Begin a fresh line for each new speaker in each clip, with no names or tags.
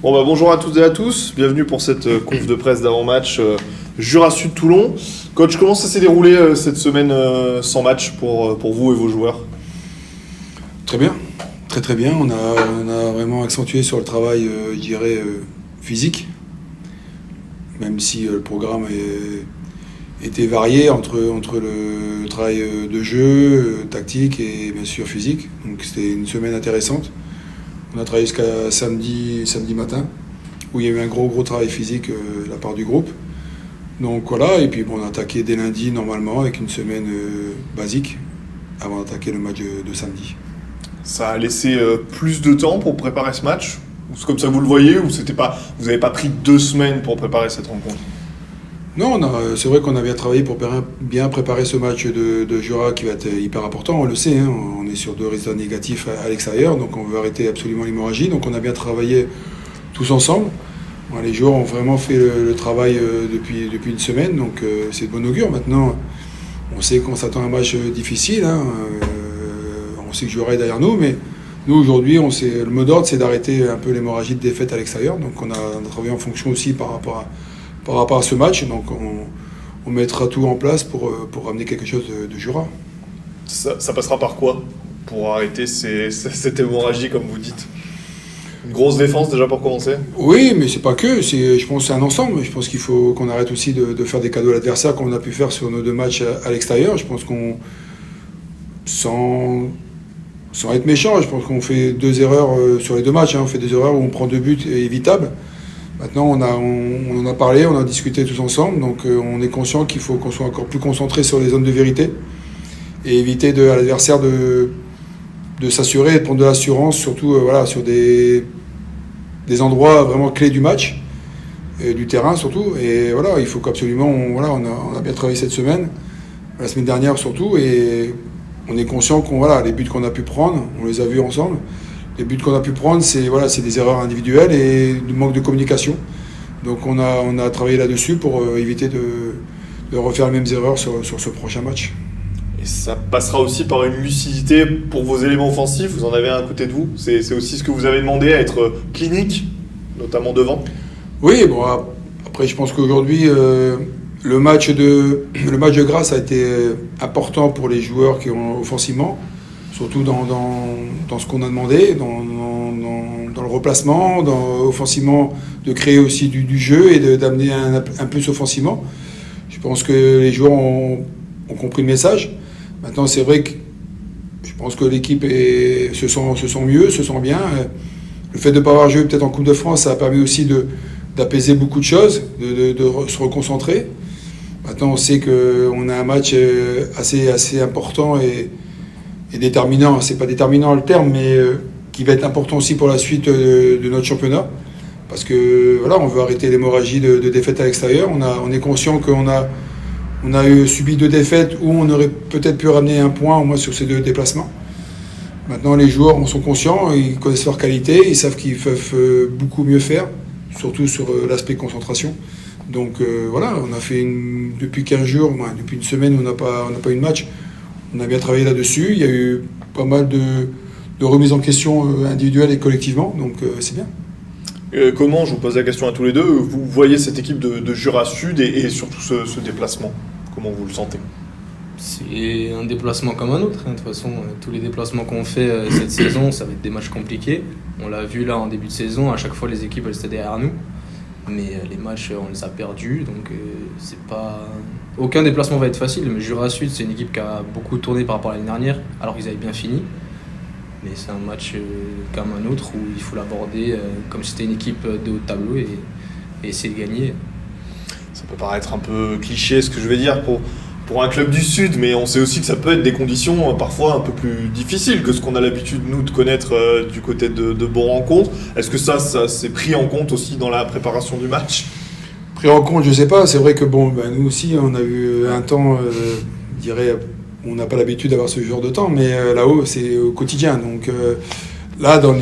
Bonjour à toutes et à tous, bienvenue pour cette conf de presse d'avant-match Jura Sud Toulon. Coach, comment ça s'est déroulé cette semaine sans match pour vous et vos joueurs?
Très bien, très bien. On a vraiment accentué sur le travail, physique, même si le programme était varié entre le travail de jeu, tactique et bien sûr physique. Donc c'était une semaine intéressante. On a travaillé jusqu'à samedi matin, où il y a eu un gros travail physique de la part du groupe. Donc voilà, et puis on a attaqué dès lundi normalement avec une semaine basique avant d'attaquer le match de samedi. Ça
a laissé plus de temps pour préparer ce match? Ou c'est comme ça que vous le voyez, ou vous n'avez pas pris 2 semaines pour préparer cette rencontre?
Non, c'est vrai qu'on a bien travaillé pour bien préparer ce match de Jura qui va être hyper important, on le sait, hein, on est sur 2 résultats négatifs à l'extérieur, donc on veut arrêter absolument l'hémorragie, donc on a bien travaillé tous ensemble. Les joueurs ont vraiment fait le travail depuis une semaine, donc c'est de bon augure. Maintenant, on sait qu'on s'attend à un match difficile, hein, on sait que Jura est derrière nous, mais nous aujourd'hui, le mot d'ordre c'est d'arrêter un peu l'hémorragie de défaite à l'extérieur, donc on a travaillé en fonction aussi par rapport à ce match, donc on mettra tout en place pour ramener quelque chose de Jura.
Ça passera par quoi pour arrêter cette hémorragie, comme vous dites? Une grosse défense déjà pour commencer?
Oui, mais c'est pas que, je pense que c'est un ensemble. Je pense qu'il faut qu'on arrête aussi de faire des cadeaux à l'adversaire comme on a pu faire sur nos 2 matchs à l'extérieur. Je pense qu'on, sans être méchant, je pense qu'on fait 2 erreurs sur les 2 matchs. On fait des erreurs où on prend 2 buts évitables. Maintenant, on en a parlé, on a discuté tous ensemble, donc on est conscient qu'il faut qu'on soit encore plus concentré sur les zones de vérité et éviter à l'adversaire de s'assurer et de prendre de l'assurance, surtout sur des endroits vraiment clés du match, et du terrain surtout. Et voilà, il faut qu'absolument, on a bien travaillé cette semaine, la semaine dernière surtout, et on est conscient les buts qu'on a pu prendre, on les a vus ensemble. Les buts qu'on a pu prendre, c'est des erreurs individuelles et du manque de communication. Donc on a travaillé là-dessus pour éviter de refaire les mêmes erreurs sur ce prochain match.
Et ça passera aussi par une lucidité pour vos éléments offensifs. Vous en avez un à côté de vous. C'est aussi ce que vous avez demandé, à être clinique, notamment devant.
Oui, après je pense qu'aujourd'hui, le match de Grasse a été important pour les joueurs qui ont offensivement, surtout dans ce qu'on a demandé, dans le replacement, offensivement, de créer aussi du jeu et d'amener un plus offensivement. Je pense que les joueurs ont compris le message. Maintenant, c'est vrai que je pense que l'équipe se sent mieux, se sent bien. Le fait de ne pas avoir joué peut-être en Coupe de France, ça a permis aussi d'apaiser beaucoup de choses, de se reconcentrer. Maintenant, on sait qu'on a un match assez important et déterminant. C'est pas déterminant le terme, mais qui va être important aussi pour la suite de notre championnat. Parce que on veut arrêter l'hémorragie de défaites à l'extérieur. On est conscient qu'on a subi 2 défaites où on aurait peut-être pu ramener un point au moins sur ces 2 déplacements. Maintenant, les joueurs en sont conscients, ils connaissent leur qualité, ils savent qu'ils peuvent beaucoup mieux faire, surtout sur l'aspect concentration. Donc on a fait depuis 15 jours, depuis une semaine, on n'a pas eu de match. On a bien travaillé là-dessus. Il y a eu pas mal de remises en question individuelles et collectivement, donc c'est bien.
Comment, je vous pose la question à tous les deux, vous voyez cette équipe de Jura Sud et surtout ce déplacement? Comment vous le sentez?
C'est un déplacement comme un autre. De toute façon, tous les déplacements qu'on fait cette saison, ça va être des matchs compliqués. On l'a vu là en début de saison, à chaque fois les équipes elles étaient derrière nous. Mais les matchs, on les a perdus, donc c'est pas... Aucun déplacement va être facile, mais Jura Sud, c'est une équipe qui a beaucoup tourné par rapport à l'année dernière, alors qu'ils avaient bien fini. Mais c'est un match comme un autre où il faut l'aborder comme si c'était une équipe de haut de tableau et essayer de gagner.
Ça peut paraître un peu cliché ce que je vais dire pour un club du Sud, mais on sait aussi que ça peut être des conditions parfois un peu plus difficiles que ce qu'on a l'habitude, nous, de connaître du côté de Bon-Rencontre. Est-ce que ça s'est pris en compte aussi dans la préparation du match?
Pris en compte, je ne sais pas. C'est vrai que nous aussi, on a eu un temps, on n'a pas l'habitude d'avoir ce genre de temps, mais là-haut, c'est au quotidien. Donc là, dans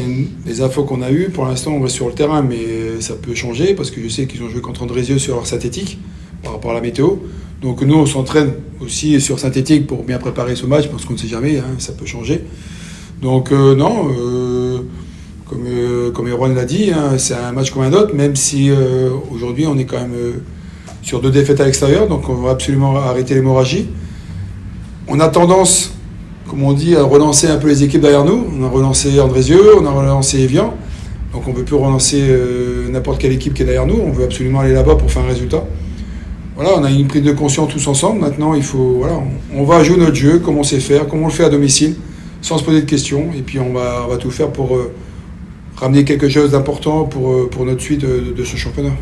les infos qu'on a eues, pour l'instant, on reste sur le terrain, mais ça peut changer parce que je sais qu'ils ont joué contre Andrézieux sur leur synthétique par rapport à la météo. Donc nous, on s'entraîne aussi sur synthétique pour bien préparer ce match parce qu'on ne sait jamais, ça peut changer. Donc comme Erwan l'a dit, hein, c'est un match comme un autre, même si aujourd'hui on est quand même sur 2 défaites à l'extérieur, donc on va absolument arrêter l'hémorragie. On a tendance, comme on dit, à relancer un peu les équipes derrière nous. On a relancé Andrézieux, on a relancé Evian, donc on ne peut plus relancer n'importe quelle équipe qui est derrière nous. On veut absolument aller là-bas pour faire un résultat. Voilà, on a une prise de conscience tous ensemble. Maintenant, on va jouer notre jeu, comme on sait faire, comme on le fait à domicile, sans se poser de questions. Et puis on va tout faire pour ramener quelque chose d'important pour notre suite de ce championnat.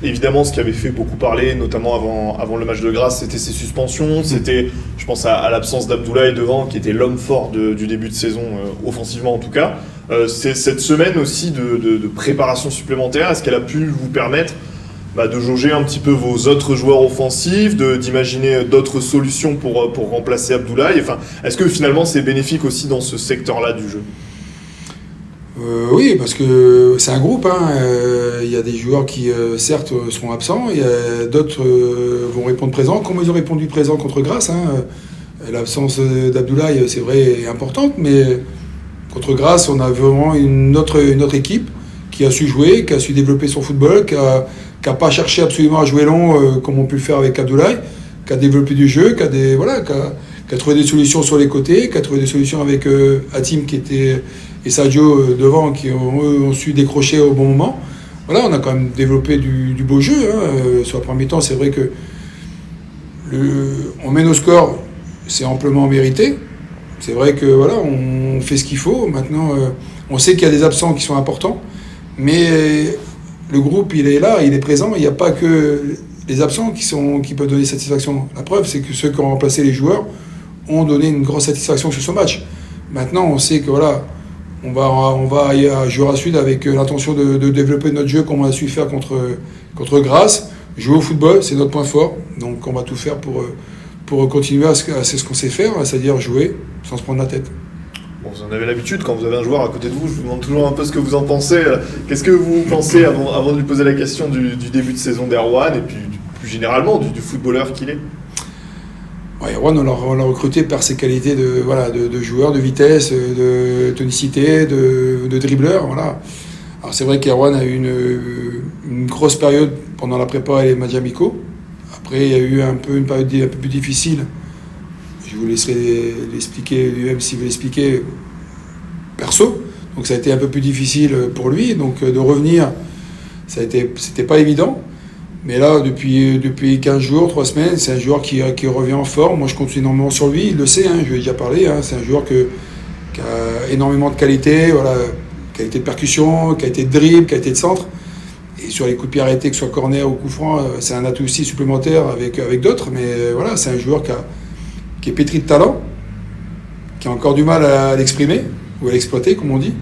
Évidemment, ce qui avait fait beaucoup parler, notamment avant le match de Grasse, c'était ses suspensions. C'était, je pense, à l'absence d'Abdoulaye devant, qui était l'homme fort du début de saison, offensivement en tout cas. C'est cette semaine aussi de préparation supplémentaire. Est-ce qu'elle a pu vous permettre de jauger un petit peu vos autres joueurs offensifs, d'imaginer d'autres solutions pour remplacer Abdoulaye? Enfin, est-ce que finalement c'est bénéfique aussi dans ce secteur-là du jeu?
Oui, parce que c'est un groupe. Il y a des joueurs qui, certes, seront absents. Il y a d'autres vont répondre présents, comme ils ont répondu présent contre Grasse. L'absence d'Abdoulaye, c'est vrai, est importante, mais contre Grasse, on a vraiment une autre équipe qui a su jouer, qui a su développer son football, qui n'a pas cherché absolument à jouer long comme on peut le faire avec Abdoulaye, qui a développé du jeu, qui a trouvé des solutions sur les côtés, qui a trouvé des solutions avec Hatim et Sadio devant, qui ont su décrocher au bon moment. Voilà, on a quand même développé du beau jeu. Sur le premier temps, c'est vrai que on mène au score, c'est amplement mérité. C'est vrai que voilà, on fait ce qu'il faut. Maintenant, on sait qu'il y a des absents qui sont importants, mais le groupe, il est là, il est présent. Il n'y a pas que les absents qui peuvent donner satisfaction. La preuve, c'est que ceux qui ont remplacé les joueurs ont donné une grosse satisfaction sur ce match. Maintenant, on sait que voilà, on va à Jura Sud avec l'intention de développer notre jeu comme on a su faire contre Grasse. Jouer au football, c'est notre point fort. Donc on va tout faire pour continuer à ce qu'on sait faire, c'est-à-dire jouer sans se prendre la tête.
Bon, vous en avez l'habitude, quand vous avez un joueur à côté de vous, je vous demande toujours un peu ce que vous en pensez. Qu'est-ce que vous pensez, avant de lui poser la question, du début de saison d'Erwan et puis plus généralement du footballeur qu'il est?
Ouais, Erwan, on l'a recruté par ses qualités de joueur, de vitesse, de tonicité, de dribbleur. Voilà. Alors c'est vrai qu'Erwan a eu une grosse période pendant la prépa et les matchs amicaux. Après, il y a eu une période un peu plus difficile. Je vous laisserai l'expliquer lui-même s'il veut l'expliquer perso. Donc ça a été un peu plus difficile pour lui. Donc de revenir, c'était pas évident. Mais là, depuis 15 jours, 3 semaines, c'est un joueur qui revient en forme. Moi, je compte énormément sur lui. Il le sait, je lui ai déjà parlé. C'est un joueur qui a énormément de qualité, qualité de percussion, qualité de dribble, qualité de centre. Et sur les coups de pied arrêtés, que ce soit corner ou coup franc, c'est un atout aussi supplémentaire avec d'autres. Mais voilà, c'est un joueur qui est pétri de talent, qui a encore du mal à l'exprimer ou à l'exploiter, comme on dit.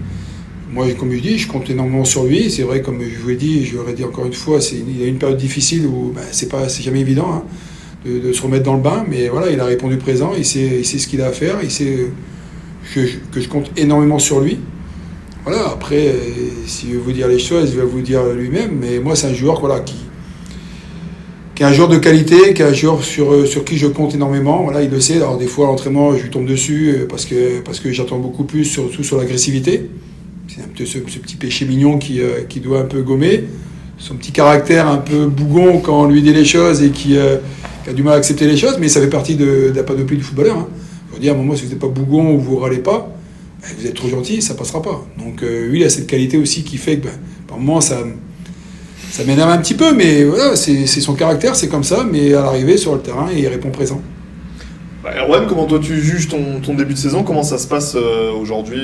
Moi, comme je dis, je compte énormément sur lui. C'est vrai, comme je vous l'ai dit, je l'aurais dit encore une fois, il y a une période difficile où c'est jamais évident de se remettre dans le bain. Mais voilà, il a répondu présent, il sait ce qu'il a à faire, il sait que je compte énormément sur lui. Voilà, après, s'il veut vous dire les choses, il va vous dire lui-même. Mais moi, c'est un joueur qui est un joueur de qualité, qui est un joueur sur qui je compte énormément. Voilà, il le sait. Alors des fois, à l'entraînement, je lui tombe dessus parce que j'attends beaucoup plus, surtout sur l'agressivité. C'est un peu ce petit péché mignon qui doit un peu gommer. Son petit caractère un peu bougon quand on lui dit les choses et qui a du mal à accepter les choses, mais ça fait partie de la panoplie du footballeur. Je veux dire, à un moment, si vous n'êtes pas bougon ou vous ne râlez pas, vous êtes trop gentil, ça ne passera pas. Donc lui, il a cette qualité aussi qui fait que par moments, ça m'énerve un petit peu, mais voilà, c'est son caractère, c'est comme ça, mais à l'arrivée sur le terrain, il répond présent.
Erwan, comment toi tu juges ton début de saison? Comment ça se passe aujourd'hui,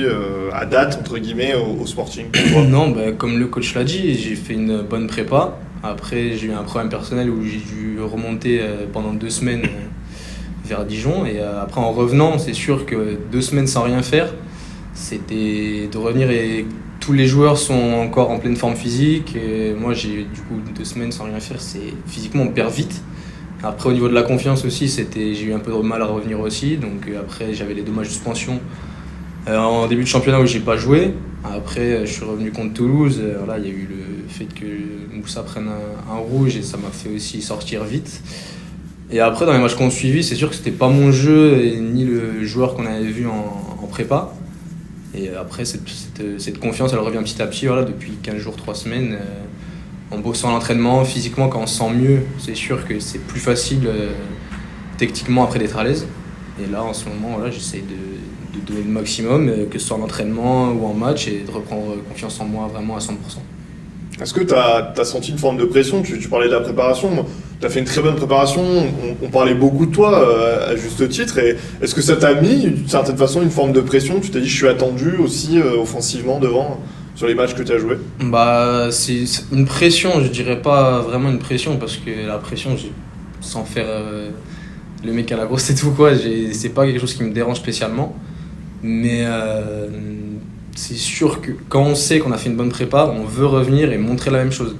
à date, entre guillemets, au Sporting pour toi?
Non, comme le coach l'a dit, j'ai fait une bonne prépa. Après, j'ai eu un problème personnel où j'ai dû remonter pendant 2 semaines vers Dijon. Et après, en revenant, c'est sûr que 2 semaines sans rien faire, c'était de revenir et tous les joueurs sont encore en pleine forme physique. Et moi, j'ai du coup 2 semaines sans rien faire, physiquement, on perd vite. Après, au niveau de la confiance aussi, j'ai eu un peu de mal à revenir aussi. Donc après, j'avais les 2 matchs de suspension en début de championnat où j'ai pas joué. Après, je suis revenu contre Toulouse. Là, il y a eu le fait que Moussa prenne un rouge et ça m'a fait aussi sortir vite. Et après, dans les matchs qu'on suivi, c'est sûr que c'était pas mon jeu ni le joueur qu'on avait vu en prépa. Et après, cette confiance, elle revient petit à petit, voilà, depuis 15 jours, 3 semaines. En bossant à l'entraînement, physiquement, quand on se sent mieux, c'est sûr que c'est plus facile techniquement après d'être à l'aise. Et là, en ce moment, voilà, j'essaie de donner le maximum, que ce soit en entraînement ou en match, et de reprendre confiance en moi vraiment à 100%.
Est-ce que tu as senti une forme de pression? Tu parlais de la préparation, tu as fait une très bonne préparation, on parlait beaucoup de toi à juste titre, et est-ce que ça t'a mis d'une certaine façon une forme de pression? Tu t'es dit je suis attendu aussi offensivement devant sur les matchs que tu as joués?
Bah, c'est une pression, je dirais pas vraiment une pression, parce que la pression, sans faire le mec à la grosse tête ou quoi, c'est pas quelque chose qui me dérange spécialement. Mais c'est sûr que quand on sait qu'on a fait une bonne prépa, on veut revenir et montrer la même chose.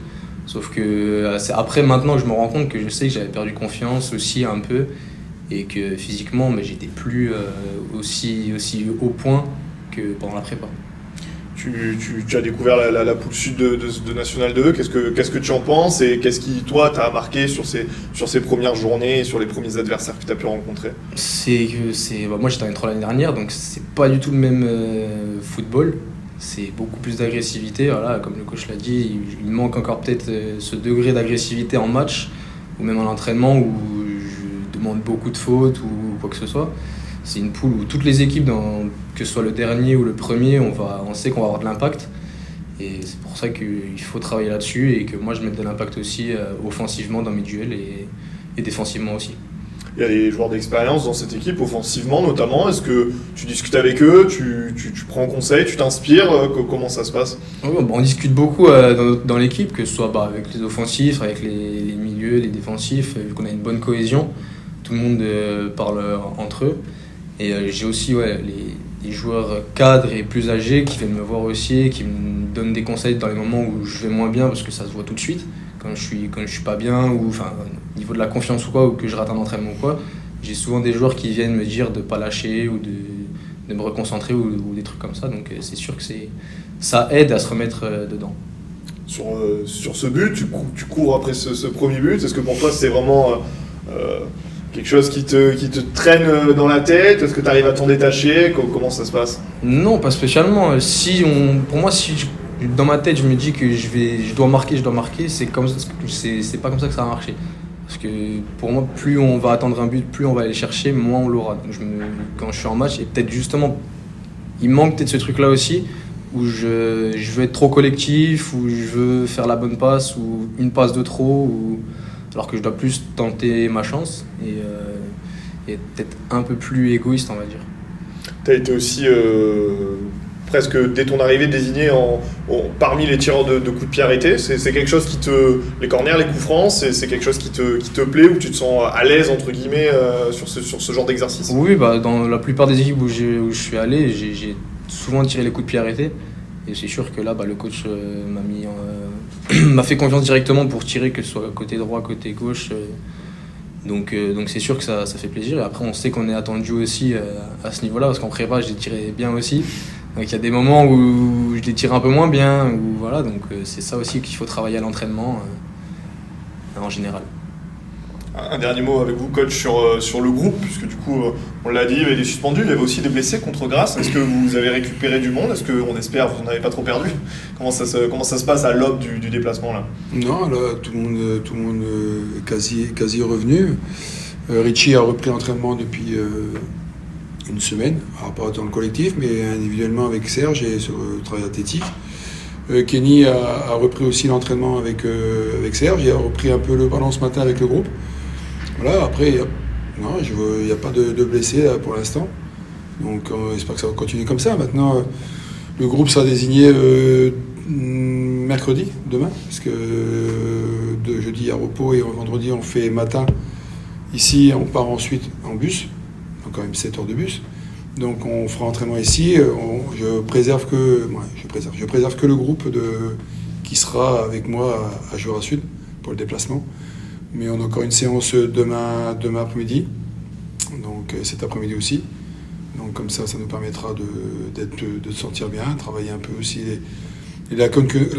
Sauf que c'est après, maintenant que je me rends compte que je sais que j'avais perdu confiance aussi un peu, et que physiquement, mais j'étais plus aussi au point que pendant la prépa.
Tu as découvert la poule sud de National 2, qu'est-ce que tu en penses et qu'est-ce qui, toi, t'a marqué sur ces premières journées et sur les premiers adversaires que tu as pu rencontrer?
Moi j'étais en N3 l'année dernière, donc c'est pas du tout le même football. C'est beaucoup plus d'agressivité, voilà, comme le coach l'a dit, il manque encore peut-être ce degré d'agressivité en match, ou même en entraînement où je demande beaucoup de fautes ou quoi que ce soit. C'est une poule où toutes les équipes, que ce soit le dernier ou le premier, on sait qu'on va avoir de l'impact. Et c'est pour ça qu'il faut travailler là-dessus et que moi je mette de l'impact aussi offensivement dans mes duels et défensivement aussi.
Il y a des joueurs d'expérience dans cette équipe, offensivement notamment. Est-ce que tu discutes avec eux, tu prends conseil, tu t'inspires? Comment ça se passe?
On discute beaucoup dans l'équipe, que ce soit avec les offensifs, avec les milieux, les défensifs, vu qu'on a une bonne cohésion. Tout le monde parle entre eux. Et j'ai aussi les joueurs cadres et plus âgés qui viennent me voir aussi et qui me donnent des conseils dans les moments où je vais moins bien, parce que ça se voit tout de suite. Quand je suis pas bien, ou au niveau de la confiance ou quoi, ou que je rate un entraînement ou quoi, j'ai souvent des joueurs qui viennent me dire de pas lâcher ou de me reconcentrer ou des trucs comme ça. Donc c'est sûr que ça aide à se remettre dedans.
Sur ce but, tu cours après ce premier but. Est-ce que pour toi c'est vraiment quelque chose qui te traîne dans la tête? Est-ce que tu arrives à t'en détacher? Comment ça se passe?
Non, pas spécialement. Pour moi, dans ma tête je me dis que je dois marquer, c'est pas comme ça que ça va marcher. Parce que pour moi, plus on va attendre un but, plus on va aller chercher, moins on l'aura. Donc quand je suis en match, et peut-être justement, il manque peut-être ce truc-là aussi, où je veux être trop collectif, où je veux faire la bonne passe, ou une passe de trop, alors que je dois plus tenter ma chance et peut-être un peu plus égoïste, on va dire.
Tu as été aussi presque dès ton arrivée désigné parmi les tireurs de coups de pied arrêtés. C'est quelque chose les corners, les coups francs, c'est quelque chose qui te plaît, ou tu te sens à l'aise entre guillemets sur ce genre d'exercice?
Oui, dans la plupart des équipes où je suis allé, j'ai souvent tiré les coups de pied arrêtés. Et c'est sûr que là, le coach m'a fait confiance directement pour tirer, que ce soit côté droit, côté gauche. Donc c'est sûr que ça fait plaisir. Et après, on sait qu'on est attendu aussi à ce niveau-là, parce qu'en prépa, je les tirais bien aussi. Donc il y a des moments où je les tire un peu moins bien. Voilà, donc c'est ça aussi qu'il faut travailler à l'entraînement en général.
Un dernier mot avec vous, coach, sur le groupe, puisque du coup, on l'a dit, il y avait des suspendus, il y avait aussi des blessés contre Grasse. Est-ce que vous avez récupéré du monde? Est-ce qu'on espère vous n'en avez pas trop perdu? Comment ça se passe à l'aube du déplacement là?
Non, là, tout le monde est quasi revenu. Richie a repris l'entraînement depuis une semaine, alors pas dans le collectif, mais individuellement avec Serge et sur le travail athlétique. Kenny a repris aussi l'entraînement avec Serge, il a repris un peu le ballon ce matin avec le groupe. Voilà, après, il n'y a pas de blessés là, pour l'instant. Donc j'espère que ça va continuer comme ça. Maintenant, le groupe sera désigné mercredi, demain, parce que de jeudi il y a repos et vendredi on fait matin. Ici, on part ensuite en bus, donc quand même 7 heures de bus. Donc on fera entraînement ici. Je préserve que le groupe qui sera avec moi à Jura Sud pour le déplacement. Mais on a encore une séance demain après-midi, donc cet après-midi aussi. Donc comme ça nous permettra de se sentir bien, travailler un peu aussi la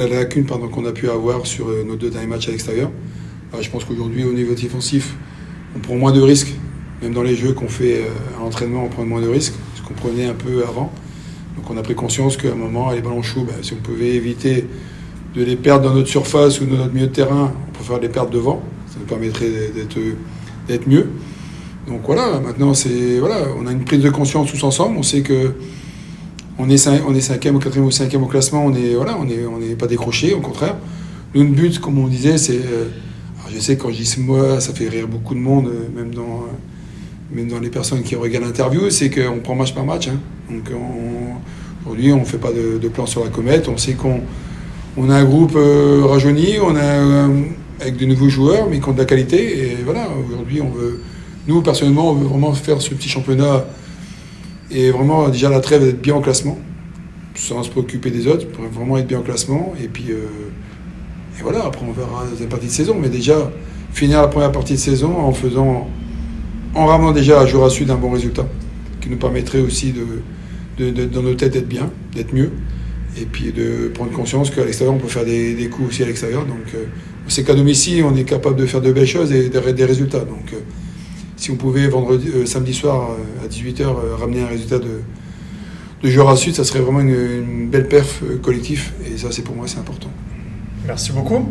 lacune qu'on a pu avoir sur nos 2 derniers matchs à l'extérieur. Alors, je pense qu'aujourd'hui, au niveau défensif, on prend moins de risques. Même dans les jeux qu'on fait à l'entraînement, on prend moins de risques, ce qu'on prenait un peu avant. Donc on a pris conscience qu'à un moment, les ballons chauds, si on pouvait éviter de les perdre dans notre surface ou dans notre milieu de terrain, on préfère les perdre devant. Ça nous permettrait d'être mieux. Donc voilà, maintenant on a une prise de conscience tous ensemble. On sait que on est 5e ou 4e ou 5e au classement, on n'est pas décroché, au contraire. Nous, le but, comme on disait, c'est... alors je sais que quand je dis ce mot, ça fait rire beaucoup de monde, même dans les personnes qui regardent l'interview, c'est qu'on prend match par match. Hein. Donc aujourd'hui, on ne fait pas de plan sur la comète. On sait qu'on a un groupe rajeuni, avec de nouveaux joueurs, mais qui ont de la qualité. Et voilà, aujourd'hui, nous, personnellement, on veut vraiment faire ce petit championnat et vraiment, déjà, la trêve d'être bien au classement, sans se préoccuper des autres, pour vraiment être bien au classement. Et puis, et voilà, après, on verra la deuxième partie de saison. Mais déjà, finir la première partie de saison en ramenant déjà à Jura Sud un bon résultat, qui nous permettrait aussi dans nos têtes d'être bien, d'être mieux, et puis de prendre conscience qu'à l'extérieur, on peut faire des coups aussi à l'extérieur. Donc, on sait qu'à domicile, on est capable de faire de belles choses et des résultats. Donc, si on pouvait samedi soir à 18h ramener un résultat de Jura Sud, ça serait vraiment une belle perf collectif. Et ça, pour moi, c'est important.
Merci beaucoup.